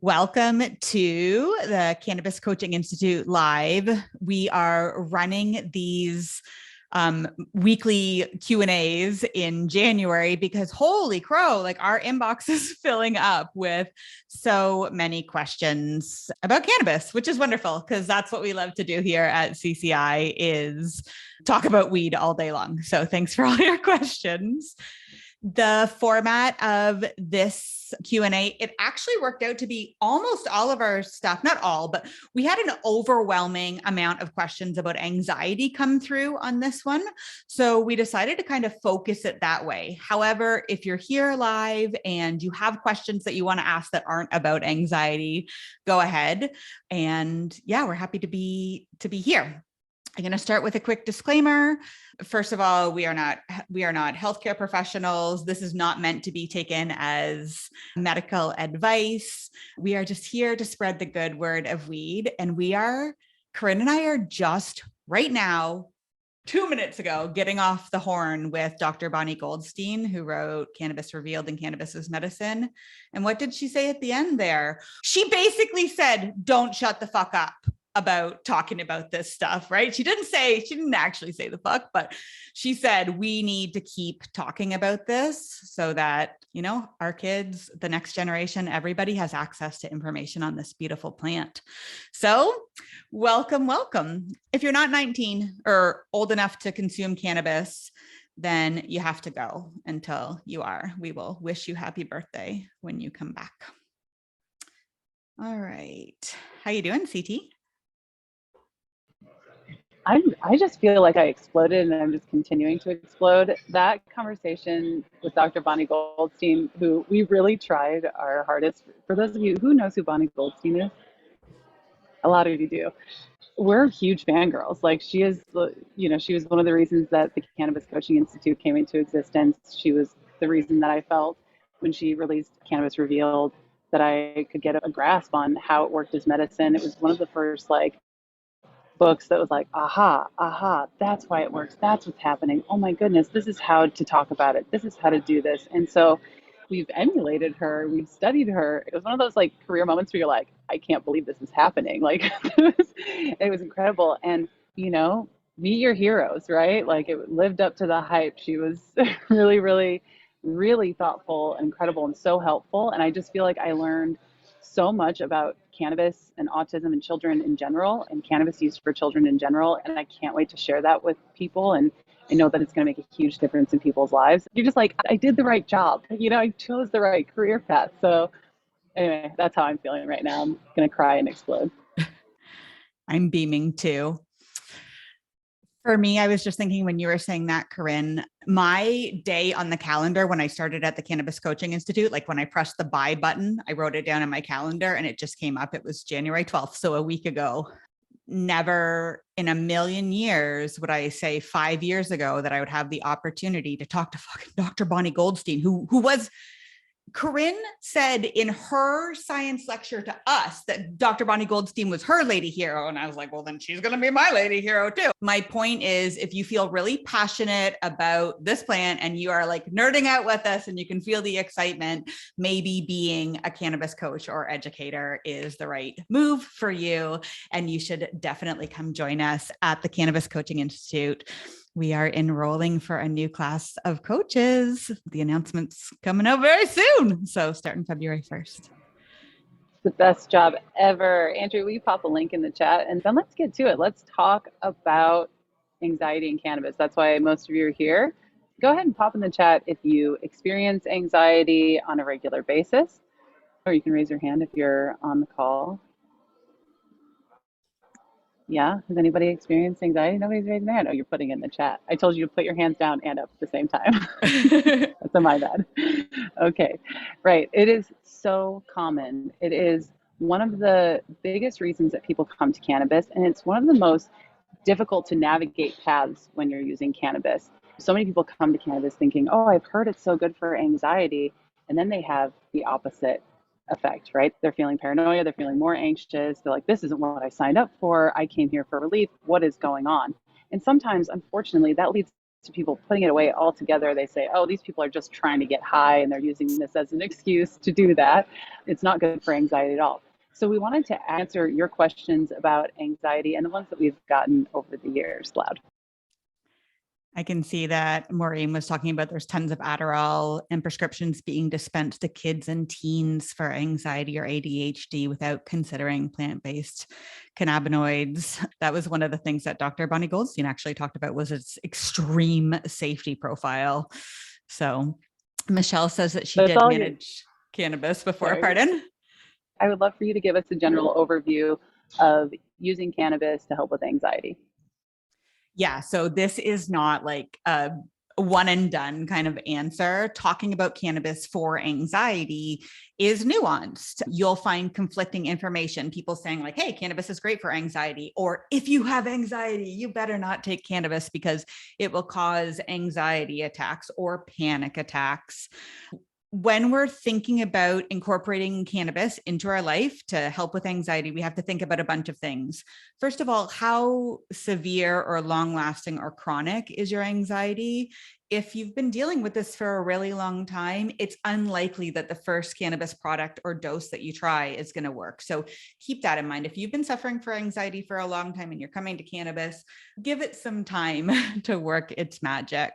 Welcome to the Cannabis Coaching Institute Live. We are running these weekly Q&As in January because holy crow, like our inbox is filling up with so many questions about cannabis, which is wonderful because that's what we love to do here at CCI is talk about weed all day long. So thanks for all your questions. The format of this Q&A, it actually worked out to be almost all of our stuff, not all, but we had an overwhelming amount of questions about anxiety come through on this one. So we decided to kind of focus it that way. However, if you're here live and you have questions that you want to ask that aren't about anxiety, go ahead. And yeah, we're happy to be here. I'm going to start with a quick disclaimer. First of all, we are not healthcare professionals. This is not meant to be taken as medical advice. We are just here to spread the good word of weed. And Corinne and I are just right now, 2 minutes ago, getting off the horn with Dr. Bonnie Goldstein, who wrote Cannabis Revealed and Cannabis is Medicine. And what did she say at the end there? She basically said, don't shut the fuck up about talking about this stuff, right? She didn't actually say the fuck, but she said, we need to keep talking about this so that, our kids, the next generation, everybody has access to information on this beautiful plant. So welcome. If you're not 19 or old enough to consume cannabis, then you have to go until you are. We will wish you happy birthday when you come back. All right. How you doing, CT? I just feel like I exploded and I'm just continuing to explode. That conversation with Dr. Bonnie Goldstein, who we really tried our hardest. For those of you who knows who Bonnie Goldstein is, a lot of you do. We're huge fangirls. Like she is, she was one of the reasons that the Cannabis Coaching Institute came into existence. She was the reason that I felt when she released Cannabis Revealed that I could get a grasp on how it worked as medicine. It was one of the first books that was like, aha, that's why it works. That's what's happening. Oh my goodness, this is how to talk about it. This is how to do this. And so we've emulated her. We've studied her. It was one of those career moments where you're like, I can't believe this is happening. It was incredible. And, meet your heroes, right? It lived up to the hype. She was really, really, really thoughtful and incredible and so helpful. And I just feel like I learned so much about cannabis and autism in children in general and cannabis use for children in general. And I can't wait to share that with people. And I know that it's going to make a huge difference in people's lives. You're just like, I did the right job. I chose the right career path. So anyway, that's how I'm feeling right now. I'm going to cry and explode. I'm beaming too. For me, I was just thinking when you were saying that, Corinne, my day on the calendar when I started at the Cannabis Coaching Institute, when I pressed the buy button, I wrote it down in my calendar and it just came up. It was January 12th, so a week ago. Never in a million years would I say 5 years ago that I would have the opportunity to talk to fucking Dr. Bonnie Goldstein, who was... Corinne said in her science lecture to us that Dr. Bonnie Goldstein was her lady hero. And I was like, well, then she's going to be my lady hero too. My point is, if you feel really passionate about this plant and you are nerding out with us and you can feel the excitement, maybe being a cannabis coach or educator is the right move for you. And you should definitely come join us at the Cannabis Coaching Institute. We are enrolling for a new class of coaches. The announcement's coming out very soon. So starting February 1st. The best job ever. Andrew, will you pop a link in the chat? And then let's get to it. Let's talk about anxiety and cannabis. That's why most of you are here. Go ahead and pop in the chat if you experience anxiety on a regular basis, or you can raise your hand if you're on the call. Yeah, has anybody experienced anxiety? Nobody's raising their hand. Oh, you're putting it in the chat. I told you to put your hands down and up at the same time. That's my bad. Okay, right. It is so common. It is one of the biggest reasons that people come to cannabis, and it's one of the most difficult to navigate paths when you're using cannabis. So many people come to cannabis thinking, oh, I've heard it's so good for anxiety, and then they have the opposite effect, right? They're feeling paranoia, they're feeling more anxious. They're like, this isn't what I signed up for. I came here for relief. What is going on? And sometimes, unfortunately, that leads to people putting it away altogether, they say, oh, these people are just trying to get high and they're using this as an excuse to do that. It's not good for anxiety at all. So we wanted to answer your questions about anxiety and the ones that we've gotten over the years, Loud. I can see that Maureen was talking about there's tons of Adderall and prescriptions being dispensed to kids and teens for anxiety or ADHD without considering plant-based cannabinoids. That was one of the things that Dr. Bonnie Goldstein actually talked about, was its extreme safety profile. So Michelle says that she did manage cannabis before. Pardon? I would love for you to give us a general overview of using cannabis to help with anxiety. Yeah, so this is not like a one and done kind of answer. Talking about cannabis for anxiety is nuanced. You'll find conflicting information, people saying like, hey, cannabis is great for anxiety, or if you have anxiety, you better not take cannabis because it will cause anxiety attacks or panic attacks. When we're thinking about incorporating cannabis into our life to help with anxiety, we have to think about a bunch of things. First of all, how severe or long lasting or chronic is your anxiety? If you've been dealing with this for a really long time, it's unlikely that the first cannabis product or dose that you try is going to work. So keep that in mind. If you've been suffering for anxiety for a long time and you're coming to cannabis, give it some time to work its magic.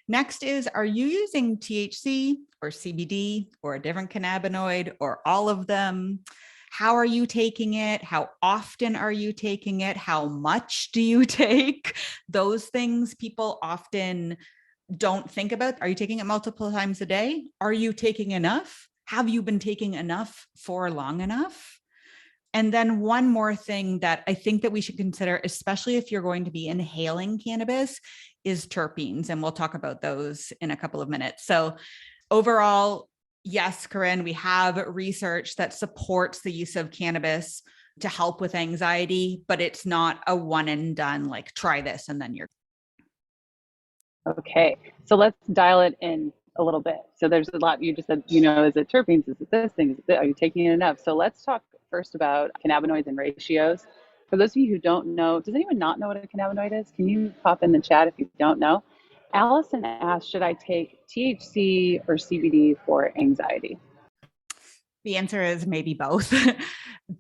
Next is, are you using THC or CBD or a different cannabinoid or all of them? How are you taking it? How often are you taking it? How much do you take? Those things people often don't think about. Are you taking it multiple times a day? Are you taking enough? Have you been taking enough for long enough? And then one more thing that I think that we should consider, especially if you're going to be inhaling cannabis, is terpenes. And we'll talk about those in a couple of minutes. So overall, yes, Corinne, we have research that supports the use of cannabis to help with anxiety, but it's not a one and done, like try this and then you're. Okay, so let's dial it in a little bit. So there's a lot you just said, is it terpenes? Is it this thing? Are you taking it enough? So let's talk first about cannabinoids and ratios. For those of you who don't know, does anyone not know what a cannabinoid is? Can you pop in the chat if you don't know? Allison asked, should I take THC or CBD for anxiety? The answer is maybe both.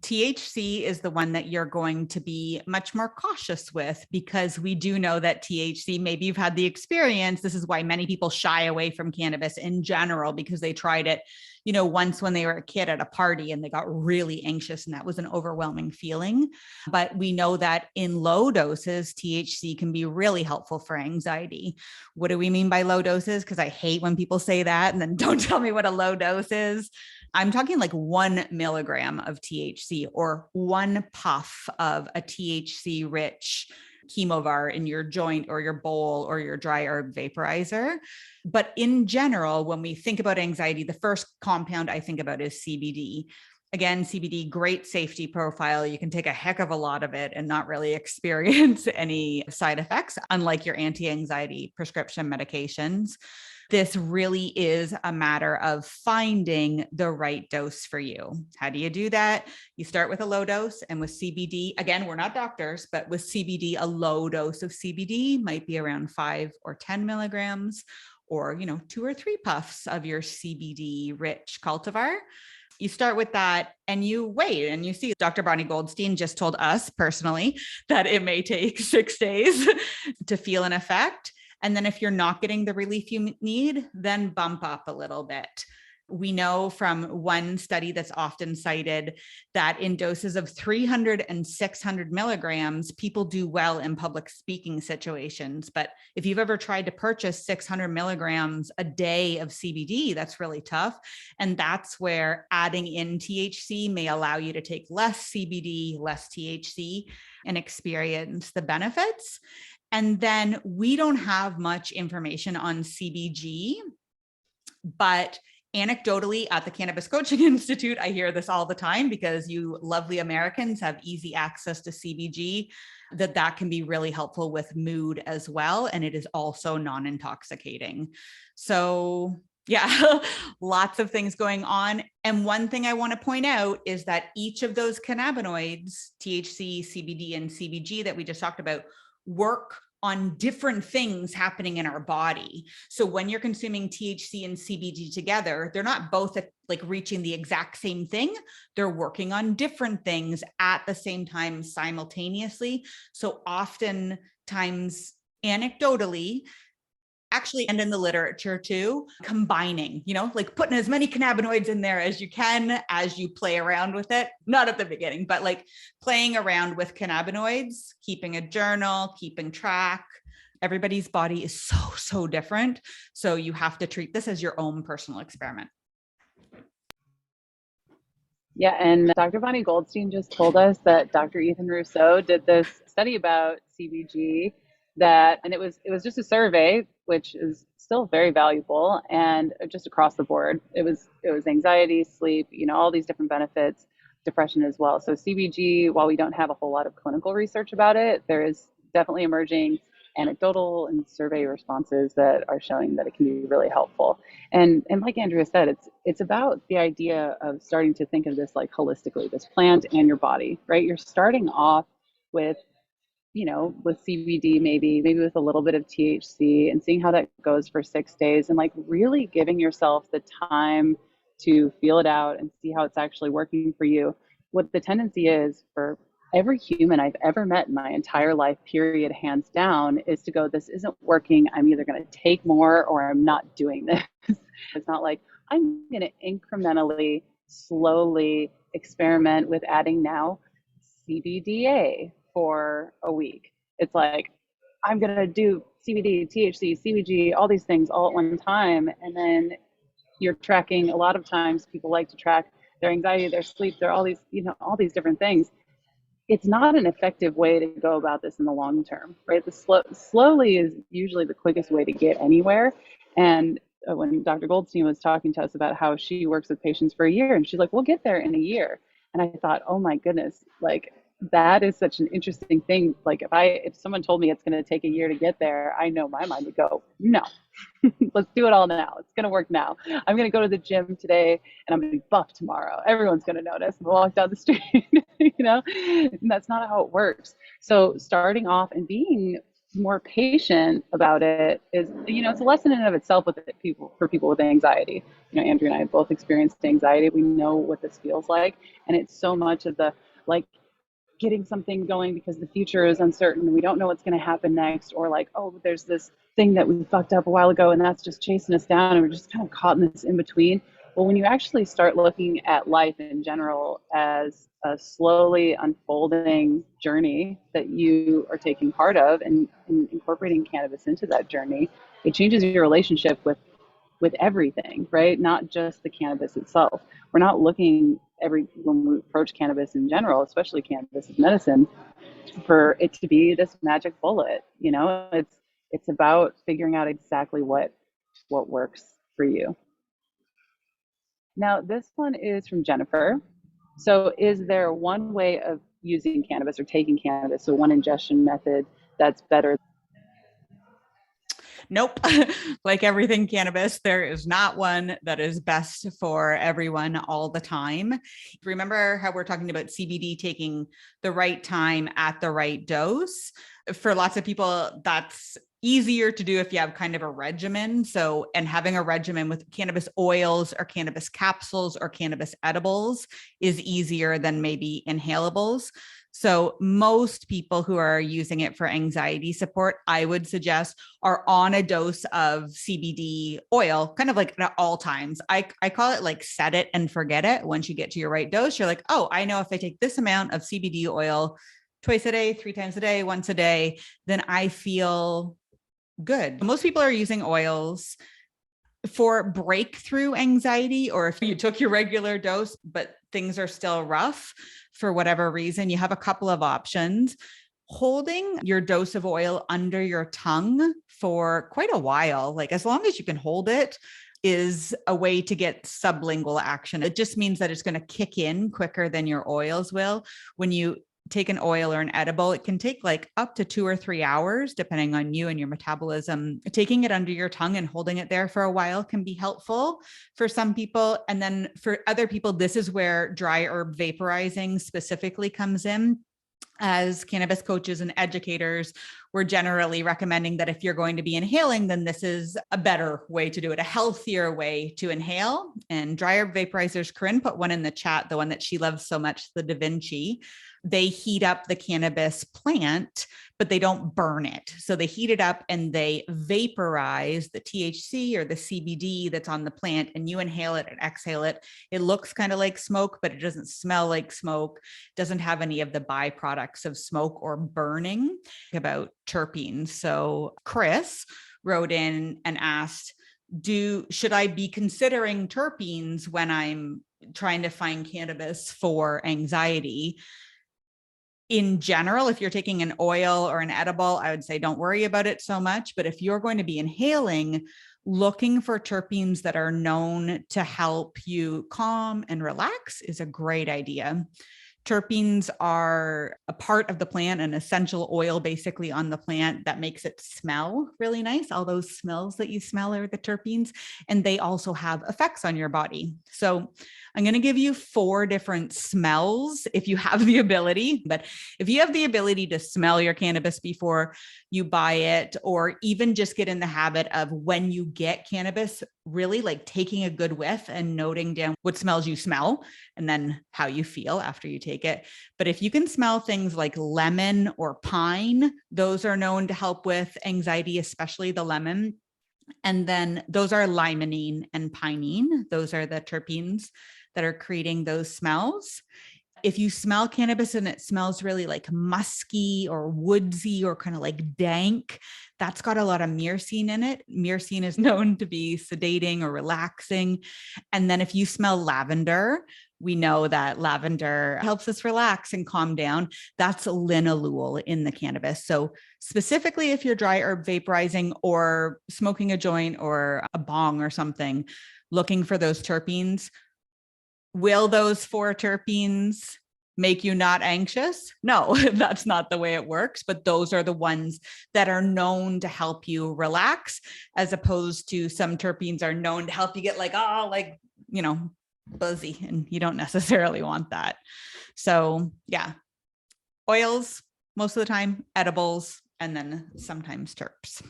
THC is the one that you're going to be much more cautious with, because we do know that THC, maybe you've had the experience. This is why many people shy away from cannabis in general, because they tried it, once when they were a kid at a party and they got really anxious, and that was an overwhelming feeling. But we know that in low doses, THC can be really helpful for anxiety. What do we mean by low doses? Because I hate when people say that and then don't tell me what a low dose is. I'm talking like 1 milligram of THC or 1 puff of a THC rich chemovar in your joint or your bowl or your dry herb vaporizer. But in general, when we think about anxiety, the first compound I think about is CBD. Again, CBD, great safety profile. You can take a heck of a lot of it and not really experience any side effects, unlike your anti-anxiety prescription medications. This really is a matter of finding the right dose for you. How do you do that? You start with a low dose, and with CBD, again, we're not doctors, but with CBD, a low dose of CBD might be around 5 or 10 milligrams, or 2 or 3 puffs of your CBD rich cultivar. You start with that and you wait and you see. Dr. Bonnie Goldstein just told us personally that it may take 6 days to feel an effect. And then if you're not getting the relief you need, then bump up a little bit. We know from one study that's often cited that in doses of 300 and 600 milligrams, people do well in public speaking situations. But if you've ever tried to purchase 600 milligrams a day of CBD, that's really tough. And that's where adding in THC may allow you to take less CBD, less THC, and experience the benefits. And then we don't have much information on CBG, but anecdotally at the Cannabis Coaching Institute, I hear this all the time, because you lovely Americans have easy access to CBG, that can be really helpful with mood as well. And it is also non-intoxicating. So yeah, lots of things going on. And one thing I want to point out is that each of those cannabinoids, THC, CBD, and CBG that we just talked about, work on different things happening in our body. So when you're consuming THC and CBD together, they're not both like reaching the exact same thing. They're working on different things at the same time simultaneously. So oftentimes, anecdotally, actually, and in the literature too, combining, like putting as many cannabinoids in there as you can as you play around with it. Not at the beginning, but like playing around with cannabinoids, keeping a journal, keeping track. Everybody's body is so different. So you have to treat this as your own personal experiment. Yeah, and Dr. Bonnie Goldstein just told us that Dr. Ethan Rousseau did this study about CBG and it was just a survey, which is still very valuable, and just across the board. It was anxiety, sleep, all these different benefits, depression as well. So CBG, while we don't have a whole lot of clinical research about it, there is definitely emerging anecdotal and survey responses that are showing that it can be really helpful. And like Andrea said, it's about the idea of starting to think of this like holistically, this plant and your body, right? You're starting off with with CBD, maybe with a little bit of THC, and seeing how that goes for 6 days, and like really giving yourself the time to feel it out and see how it's actually working for you. What the tendency is for every human I've ever met in my entire life, period, hands down, is to go, this isn't working. I'm either going to take more or I'm not doing this. It's not like I'm going to incrementally, slowly experiment with adding now CBDA for a week. It's like, I'm going to do CBD, THC, CBG, all these things all at one time. And then you're tracking, a lot of times people like to track their anxiety, their sleep, their all these, all these different things. It's not an effective way to go about this in the long term, right? The slowly is usually the quickest way to get anywhere. And when Dr. Goldstein was talking to us about how she works with patients for a year, and she's like, we'll get there in a year. And I thought, oh my goodness, like that is such an interesting thing. Like if someone told me it's going to take a year to get there, I know my mind would go, no, let's do it all now. It's going to work now. I'm going to go to the gym today and I'm going to be buff tomorrow. Everyone's going to notice and walk down the street, and that's not how it works. So starting off and being more patient about it is, it's a lesson in and of itself for people with anxiety. Andrew and I have both experienced anxiety. We know what this feels like. And it's so much of the, like, getting something going because the future is uncertain and we don't know what's going to happen next, or like, oh, there's this thing that we fucked up a while ago and that's just chasing us down and we're just kind of caught in this in between. Well, when you actually start looking at life in general as a slowly unfolding journey that you are taking part of, and incorporating cannabis into that journey, it changes your relationship with everything, right? Not just the cannabis itself. We're not looking when we approach cannabis in general, especially cannabis as medicine, for it to be this magic bullet. It's about figuring out exactly what works for you. Now, this one is from Jennifer. So is there one way of using cannabis or taking cannabis, so one ingestion method that's better? Nope. Like everything cannabis, there is not one that is best for everyone all the time. Remember how we're talking about CBD taking the right time at the right dose? For lots of people, that's easier to do if you have kind of a regimen. And having a regimen with cannabis oils or cannabis capsules or cannabis edibles is easier than maybe inhalables. So most people who are using it for anxiety support, I would suggest, are on a dose of CBD oil, kind of like at all times. I call it like set it and forget it. Once you get to your right dose, you're like, oh, I know if I take this amount of CBD oil twice a day, 3 times a day, once a day, then I feel good. Most people are using oils for breakthrough anxiety, or if you took your regular dose, but things are still rough for whatever reason, you have a couple of options. Holding your dose of oil under your tongue for quite a while, like as long as you can hold it, is a way to get sublingual action. It just means that it's going to kick in quicker than your oils will. When you take an oil or an edible, it can take like up to 2 or 3 hours, depending on you and your metabolism. Taking it under your tongue and holding it there for a while can be helpful for some people. And then for other people, this is where dry herb vaporizing specifically comes in. As cannabis coaches and educators, we're generally recommending that if you're going to be inhaling, then this is a better way to do it, a healthier way to inhale. And dry herb vaporizers, Corinne put one in the chat, the one that she loves so much, the Da Vinci. They heat up the cannabis plant, but they don't burn it. So they heat it up and they vaporize the THC or the CBD that's on the plant, and you inhale it and exhale it. It looks kind of like smoke, but it doesn't smell like smoke. It doesn't have any of the byproducts of smoke or burning. About terpenes. So Chris wrote in and asked, should I be considering terpenes when I'm trying to find cannabis for anxiety? In general, if you're taking an oil or an edible, I would say don't worry about it so much. But if you're going to be inhaling, looking for terpenes that are known to help you calm and relax is a great idea. Terpenes are a part of the plant, an essential oil basically on the plant that makes it smell really nice. All those smells that you smell are the terpenes, and they also have effects on your body. So I'm going to give you 4 different smells if you have the ability, but if you have the ability to smell your cannabis before you buy it, or even just get in the habit of when you get cannabis, really like taking a good whiff and noting down what smells you smell and then how you feel after you take it. But if you can smell things like lemon or pine, those are known to help with anxiety, especially the lemon. And then those are limonene and pinene. Those are the terpenes that are creating those smells. If you smell cannabis and it smells really like musky or woodsy or kind of like dank, that's got a lot of myrcene in it. Myrcene is known to be sedating or relaxing. And then if you smell lavender, we know that lavender helps us relax and calm down. That's linalool in the cannabis. So specifically, if you're dry herb vaporizing or smoking a joint or a bong or something, looking for those terpenes. Will those 4 terpenes make you not anxious? No, that's not the way it works, but those are the ones that are known to help you relax, as opposed to some terpenes are known to help you get like, buzzy, and you don't necessarily want that. So yeah, oils most of the time, edibles, and then sometimes terps.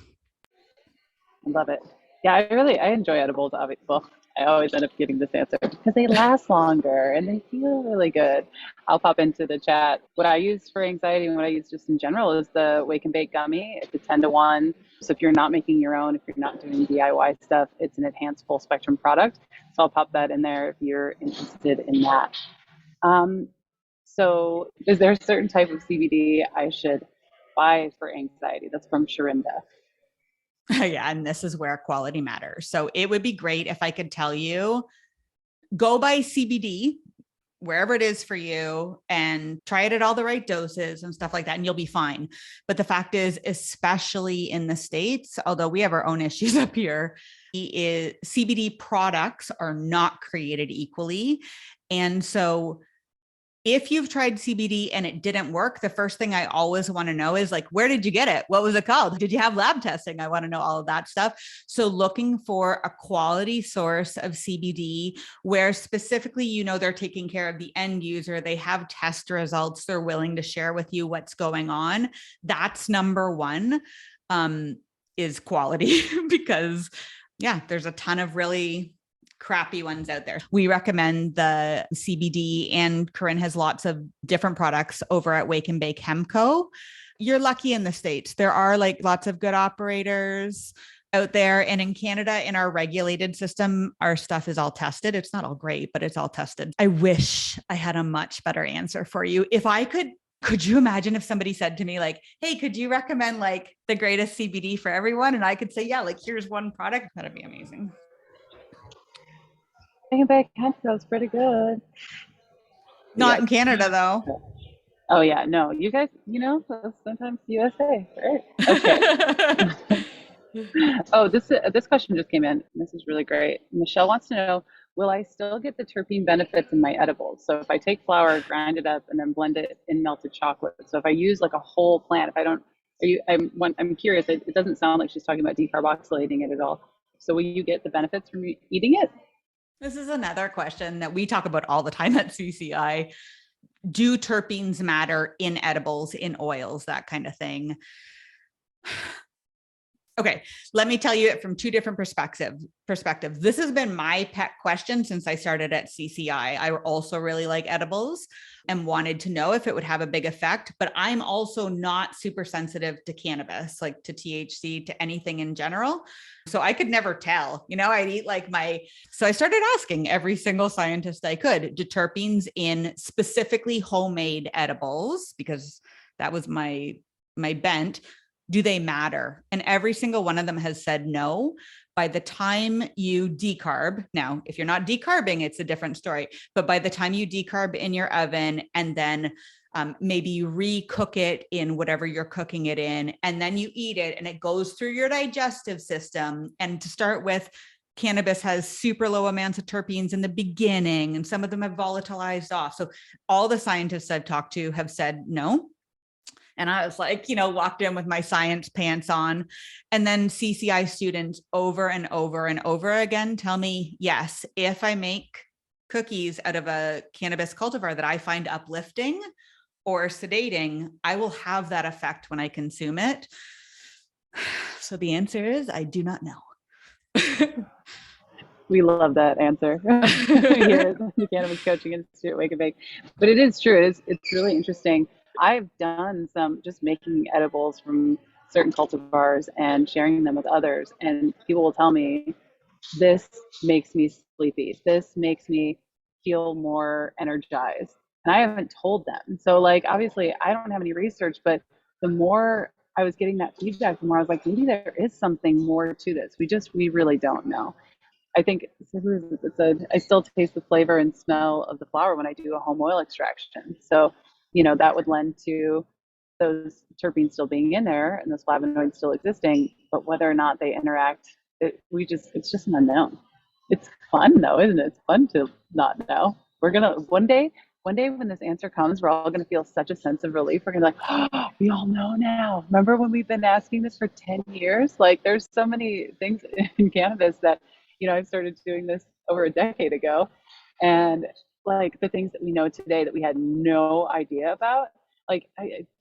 I love it. Yeah, I enjoy edibles. Obviously, well, I always end up getting this answer because they last longer and they feel really good. I'll pop into the chat. What I use for anxiety and what I use just in general is the Wake and Bake gummy. It's a 10-to-1. So if you're not making your own, if you're not doing DIY stuff, it's an enhanced full spectrum product. So I'll pop that in there if you're interested in that. So is there a certain type of CBD I should buy for anxiety? That's from Sharinda. Yeah, and this is where quality matters. So it would be great if I could tell you, go buy CBD wherever it is for you and try it at all the right doses and stuff like that, and you'll be fine. But the fact is, especially in the States, although we have our own issues up here, CBD products are not created equally. And so if you've tried CBD and it didn't work, the first thing I always want to know is like, where did you get it? What was it called? Did you have lab testing? I want to know all of that stuff. So looking for a quality source of CBD where specifically, they're taking care of the end user. They have test results. They're willing to share with you what's going on. That's number one, is quality because there's a ton of really crappy ones out there. We recommend the CBD, and Corinne has lots of different products over at Wake and Bake Hemco. You're lucky in the States. There are like lots of good operators out there. And in Canada, in our regulated system, our stuff is all tested. It's not all great, but it's all tested. I wish I had a much better answer for you. If I could you imagine if somebody said to me like, hey, could you recommend like the greatest CBD for everyone? And I could say, yeah, like here's one product. That'd be amazing. Bringing back Hemco is pretty good. Not in Canada, though. Oh, yeah. No, you guys, sometimes USA. Right. Okay. Oh, this question just came in. This is really great. Michelle wants to know, will I still get the terpene benefits in my edibles? So if I take flour, grind it up, and then blend it in melted chocolate. So if I use like a whole plant, if I don't, I'm curious. It doesn't sound like she's talking about decarboxylating it at all. So will you get the benefits from eating it? This is another question that we talk about all the time at CCI. Do terpenes matter in edibles, in oils, that kind of thing? Okay, let me tell you it from two different perspectives. This has been my pet question since I started at CCI. I also really like edibles and wanted to know if it would have a big effect, but I'm also not super sensitive to cannabis, like to THC, to anything in general. So I could never tell, I'd eat so I started asking every single scientist I could, do terpenes in specifically homemade edibles, because that was my bent, do they matter? And every single one of them has said no. By the time you decarb, now, if you're not decarbing, it's a different story. But by the time you decarb in your oven and then maybe you recook it in whatever you're cooking it in, and then you eat it and it goes through your digestive system. And to start with, cannabis has super low amounts of terpenes in the beginning, and some of them have volatilized off. So all the scientists I've talked to have said no. And I was like, walked in with my science pants on. And then CCI students over and over and over again tell me, yes, if I make cookies out of a cannabis cultivar that I find uplifting or sedating, I will have that effect when I consume it. So the answer is, I do not know. We love that answer here at the Cannabis Coaching Institute, Wake and Bake. But it is true. It's really interesting. I've done some just making edibles from certain cultivars and sharing them with others. And people will tell me, this makes me sleepy. This makes me feel more energized. And I haven't told them. So obviously I don't have any research, but the more I was getting that feedback, the more I was like, maybe there is something more to this. We really don't know. I think it said, I still taste the flavor and smell of the flower when I do a home oil extraction. So, that would lend to those terpenes still being in there and those flavonoids still existing, but whether or not they interact, it's just an unknown. It's fun though, isn't it? It's fun to not know. We're gonna one day when this answer comes, we're all gonna feel such a sense of relief. We're gonna be like, oh, we all know now. Remember when we've been asking this for 10 years? There's so many things in cannabis that, I started doing this over a decade ago. And the things that we know today that we had no idea about,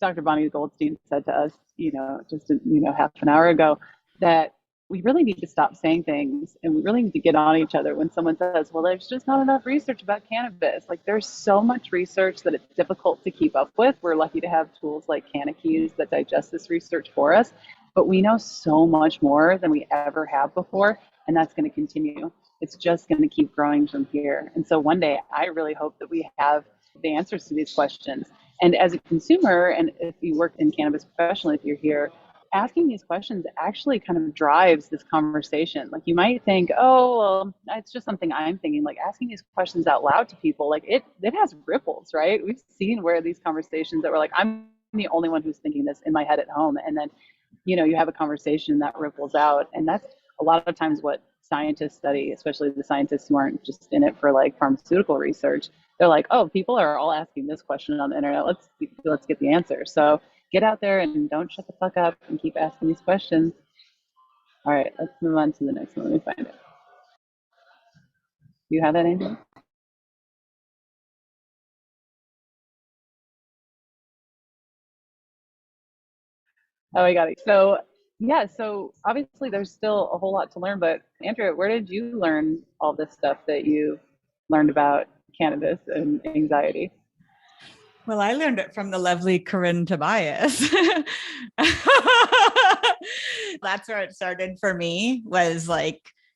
Dr. Bonnie Goldstein said to us, just half an hour ago, that we really need to stop saying things and we really need to get on each other when someone says, well, there's just not enough research about cannabis. There's so much research that it's difficult to keep up with. We're lucky to have tools like CannaKeys that digest this research for us, but we know so much more than we ever have before, and that's going to continue. It's just going to keep growing from here. And so one day, I really hope that we have the answers to these questions. And as a consumer, and if you work in cannabis professionally, if you're here, asking these questions actually kind of drives this conversation. You might think, oh, well, it's just something I'm thinking. Asking these questions out loud to people, it has ripples, right? We've seen where these conversations that were I'm the only one who's thinking this in my head at home. And then, you have a conversation that ripples out. And that's a lot of times what scientists study, especially the scientists who aren't just in it for pharmaceutical research. They're like, oh, people are all asking this question on the internet. Let's get the answer. So get out there and don't shut the fuck up and keep asking these questions. All right, let's move on to the next one. Let me find it. Do you have that, Angel? Oh, I got it. So yeah, so obviously there's still a whole lot to learn, but Andrea, where did you learn all this stuff that you learned about cannabis and anxiety? Well, I learned it from the lovely Corinne Tobias. That's where it started for me, was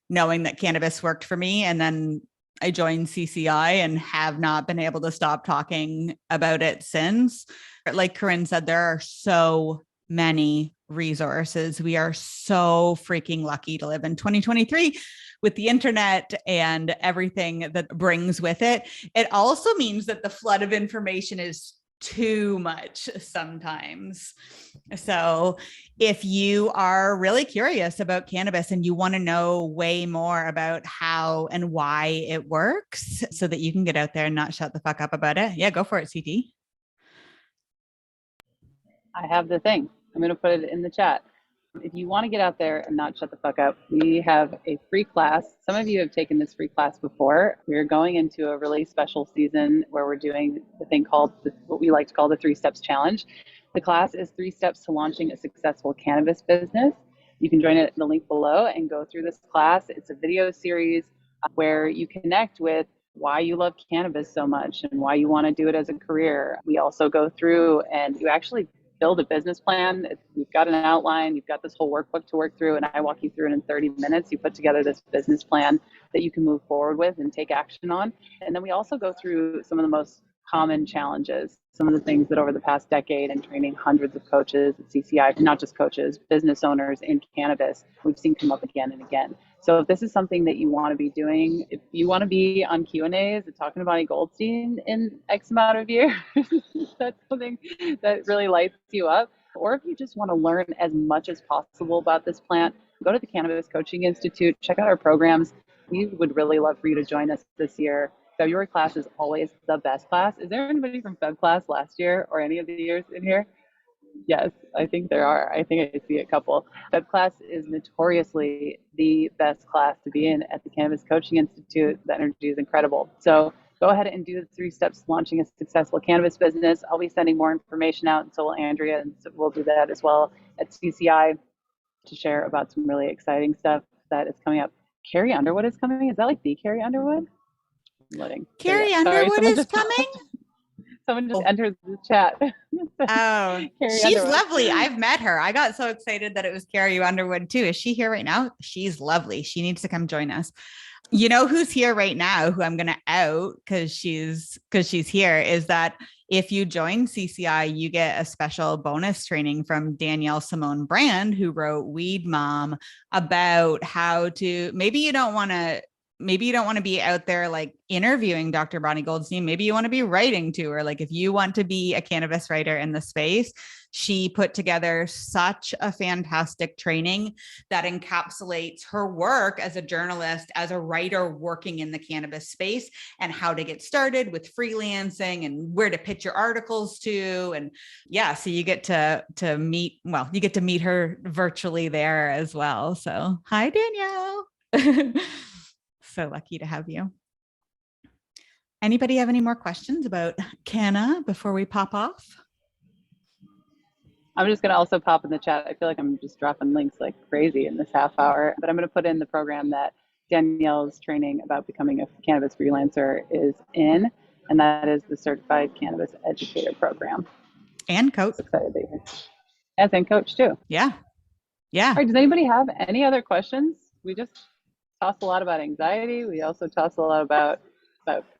knowing that cannabis worked for me. And then I joined CCI and have not been able to stop talking about it since. Like Corinne said, there are so many resources. We are so freaking lucky to live in 2023 with the internet and everything that brings with it. It also means that the flood of information is too much sometimes. So if you are really curious about cannabis and you want to know way more about how and why it works so that you can get out there and not shut the fuck up about it, yeah, go for it, CT. I have the thing. I'm going to put it in the chat. If you want to get out there and not shut the fuck up, we have a free class. Some of you have taken this free class before. We're going into a really special season where we're doing the thing called what we like to call the 3 Steps Challenge, The class is 3 steps to launching a successful cannabis business. You can join it in the link below and go through this class. It's a video series where you connect with why you love cannabis so much and why you want to do it as a career. We also go through and you actually build a business plan. You've got an outline, you've got this whole workbook to work through, and I walk you through it in 30 minutes. You put together this business plan that you can move forward with and take action on. And then we also go through some of the most common challenges, some of the things that over the past decade and training hundreds of coaches at CCI, not just coaches, business owners in cannabis, we've seen come up again and again. So if this is something that you want to be doing, if you want to be on Q&As and talking to Bonnie Goldstein in X amount of years, that's something that really lights you up. Or if you just want to learn as much as possible about this plant, go to the Cannabis Coaching Institute, check out our programs. We would really love for you to join us this year. February class is always the best class. Is there anybody from Feb class last year or any of the years in here? Yes, I think there are. I think I see a couple. Feb class is notoriously the best class to be in at the Cannabis Coaching Institute. The energy is incredible. So go ahead and do the 3 steps to launching a successful cannabis business. I'll be sending more information out, and so will Andrea, and so we'll do that as well at CCI to share about some really exciting stuff that is coming up. Carrie Underwood is coming. Is that like the Carrie Underwood? Carrie Underwood is coming? Someone just entered the chat. Oh, she's Underwood. Lovely. I've met her. I got so excited that it was Carrie Underwood too. Is she here right now? She's lovely. She needs to come join us. You know who's here right now, who I'm going to out because she's here, is that if you join CCI, you get a special bonus training from Danielle Simone Brand, who wrote Weed Mom, about how to, maybe you don't want to be out there like interviewing Dr. Bonnie Goldstein. Maybe you want to be writing to her. Like if you want to be a cannabis writer in the space, she put together such a fantastic training that encapsulates her work as a journalist, as a writer working in the cannabis space, and how to get started with freelancing and where to pitch your articles to. And yeah, so you get to meet her virtually there as well. So hi, Danielle. So lucky to have you. Anybody have any more questions about Canna before we pop off? I'm just going to also pop in the chat. I feel like I'm just dropping links like crazy in this half hour, but I'm going to put in the program that Danielle's training about becoming a cannabis freelancer is in, and that is the Certified Cannabis Educator Program. And coach. Excited to be here. Yes, and coach too. Yeah. Yeah. All right, does anybody have any other questions? We just talked a lot about anxiety. We also talked a lot about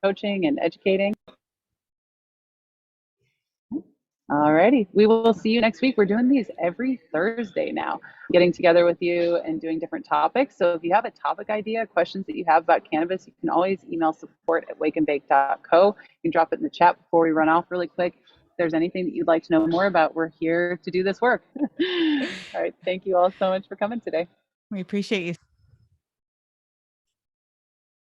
coaching and educating. Alrighty, we will see you next week. We're doing these every Thursday now, getting together with you and doing different topics. So if you have a topic idea, questions that you have about cannabis, you can always email support@wakeandbake.co. You can drop it in the chat before we run off really quick. If there's anything that you'd like to know more about, we're here to do this work. All right, thank you all so much for coming today. We appreciate you.